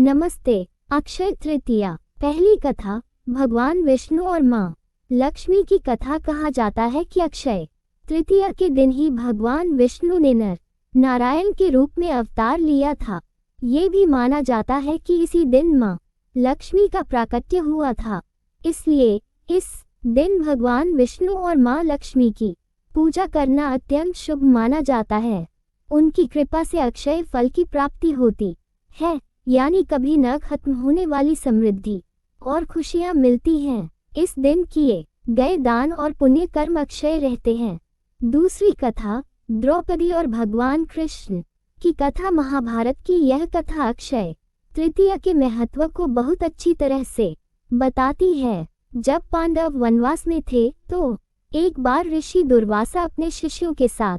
नमस्ते। अक्षय तृतीया। पहली कथा भगवान विष्णु और माँ लक्ष्मी की कथा। कहा जाता है कि अक्षय तृतीया के दिन ही भगवान विष्णु ने नर नारायण के रूप में अवतार लिया था। ये भी माना जाता है कि इसी दिन माँ लक्ष्मी का प्राकट्य हुआ था, इसलिए इस दिन भगवान विष्णु और माँ लक्ष्मी की पूजा करना अत्यंत शुभ माना जाता है। उनकी कृपा से अक्षय फल की प्राप्ति होती है, यानी कभी न खत्म होने वाली समृद्धि और खुशियां मिलती हैं। इस दिन किए गए दान और पुण्य कर्म अक्षय रहते हैं। दूसरी कथा द्रौपदी और भगवान कृष्ण की कथा। महाभारत की यह कथा अक्षय तृतीया के महत्व को बहुत अच्छी तरह से बताती है। जब पांडव वनवास में थे तो एक बार ऋषि दुर्वासा अपने शिष्यों के साथ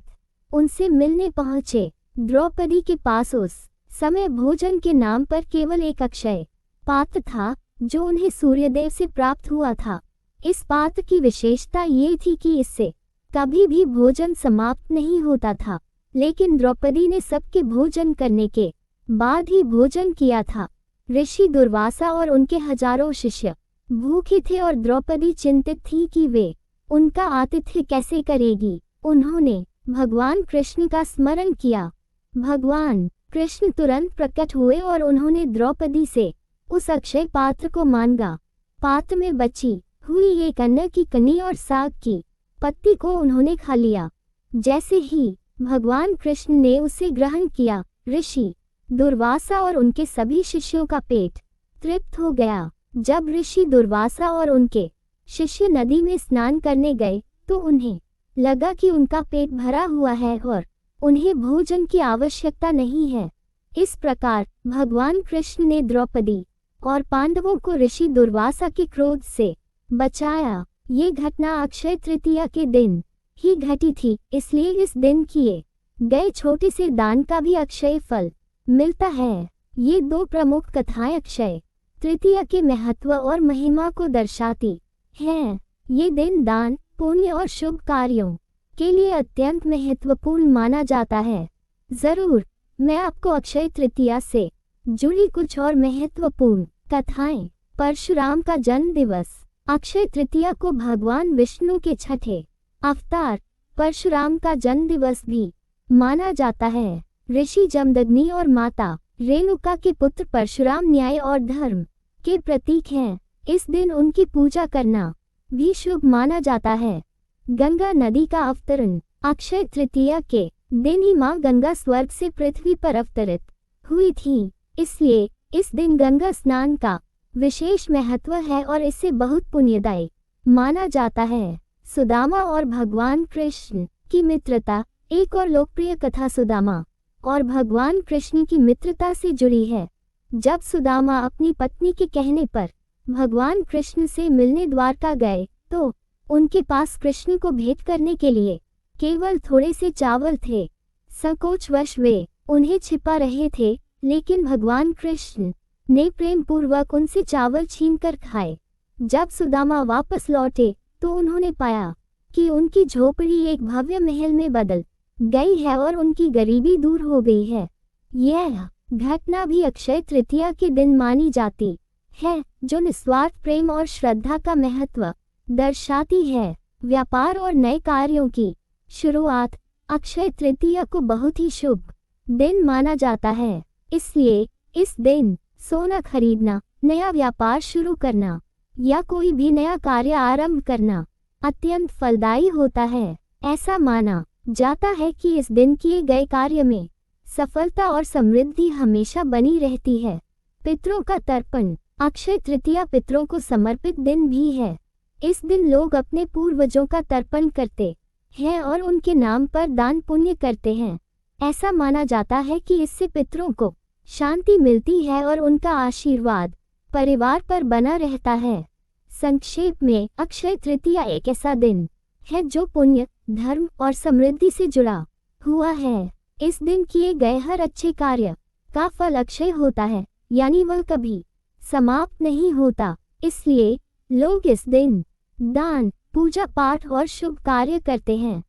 उनसे मिलने पहुंचे। द्रौपदी के पास उस समय भोजन के नाम पर केवल एक अक्षय पात्र था, जो उन्हें सूर्यदेव से प्राप्त हुआ था। इस पात्र की विशेषता ये थी कि इससे कभी भी भोजन समाप्त नहीं होता था, लेकिन द्रौपदी ने सबके भोजन करने के बाद ही भोजन किया था। ऋषि दुर्वासा और उनके हजारों शिष्य भूखे थे और द्रौपदी चिंतित थी कि वे उनका आतिथ्य कैसे करेगी। उन्होंने भगवान कृष्ण का स्मरण किया। भगवान कृष्ण तुरंत प्रकट हुए और उन्होंने द्रौपदी से उस अक्षय पात्र को मांगा। पात्र में बची हुई एक अन्न की कनी और साग की पत्ती को उन्होंने खा लिया। जैसे ही भगवान कृष्ण ने उसे ग्रहण किया, ऋषि दुर्वासा और उनके सभी शिष्यों का पेट तृप्त हो गया। जब ऋषि दुर्वासा और उनके शिष्य नदी में स्नान करने गए तो उन्हें लगा कि उनका पेट भरा हुआ है और उन्हें भोजन की आवश्यकता नहीं है। इस प्रकार भगवान कृष्ण ने द्रौपदी और पांडवों को ऋषि दुर्वासा के क्रोध से बचाया। ये घटना अक्षय तृतीया के दिन ही घटी थी, इसलिए इस दिन किए गए छोटे से दान का भी अक्षय फल मिलता है। ये दो प्रमुख कथाएं अक्षय तृतीया के महत्व और महिमा को दर्शाती हैं। ये दिन दान, पुण्य और शुभ कार्यों के लिए अत्यंत महत्वपूर्ण माना जाता है। जरूर मैं आपको अक्षय तृतीया से जुड़ी कुछ और महत्वपूर्ण कथाएं। परशुराम का जन्म दिवस। अक्षय तृतीया को भगवान विष्णु के छठे अवतार परशुराम का जन्म दिवस भी माना जाता है। ऋषि जमदग्नि और माता रेणुका के पुत्र परशुराम न्याय और धर्म के प्रतीक हैं। इस दिन उनकी पूजा करना भी शुभ माना जाता है। गंगा नदी का अवतरण। अक्षय तृतीया के दिन ही माँ गंगा स्वर्ग से पृथ्वी पर अवतरित हुई थी, इसलिए इस दिन गंगा स्नान का विशेष महत्व है और इसे बहुत पुण्यदायी माना जाता है। सुदामा और भगवान कृष्ण की मित्रता। एक और लोकप्रिय कथा सुदामा और भगवान कृष्ण की मित्रता से जुड़ी है। जब सुदामा अपनी पत्नी के कहने पर भगवान कृष्ण से मिलने द्वारका गए तो उनके पास कृष्ण को भेंट करने के लिए केवल थोड़े से चावल थे। संकोचवश वे उन्हें छिपा रहे थे, लेकिन भगवान कृष्ण ने प्रेम पूर्वक उनसे चावल छीनकर खाए। जब सुदामा वापस लौटे तो उन्होंने पाया कि उनकी झोपड़ी एक भव्य महल में बदल गई है और उनकी गरीबी दूर हो गई है। यह घटना भी अक्षय तृतीया के दिन मानी जाती है, जो निस्वार्थ प्रेम और श्रद्धा का महत्व दर्शाती है। व्यापार और नए कार्यों की शुरुआत। अक्षय तृतीया को बहुत ही शुभ दिन माना जाता है, इसलिए इस दिन सोना खरीदना, नया व्यापार शुरू करना या कोई भी नया कार्य आरंभ करना अत्यंत फलदायी होता है। ऐसा माना जाता है कि इस दिन किए गए कार्य में सफलता और समृद्धि हमेशा बनी रहती है। पितरों का तर्पण। अक्षय तृतीया पितरों को समर्पित दिन भी है। इस दिन लोग अपने पूर्वजों का तर्पण करते हैं और उनके नाम पर दान पुण्य करते हैं। ऐसा माना जाता है कि इससे पितरों को शांति मिलती है और उनका आशीर्वाद परिवार पर बना रहता है। संक्षेप में, अक्षय तृतीया एक ऐसा दिन है जो पुण्य, धर्म और समृद्धि से जुड़ा हुआ है। इस दिन किए गए हर अच्छे कार्य का फल अक्षय होता है, यानी वह कभी समाप्त नहीं होता। इसलिए लोग इस दिन दान, पूजा पाठ और शुभ कार्य करते हैं।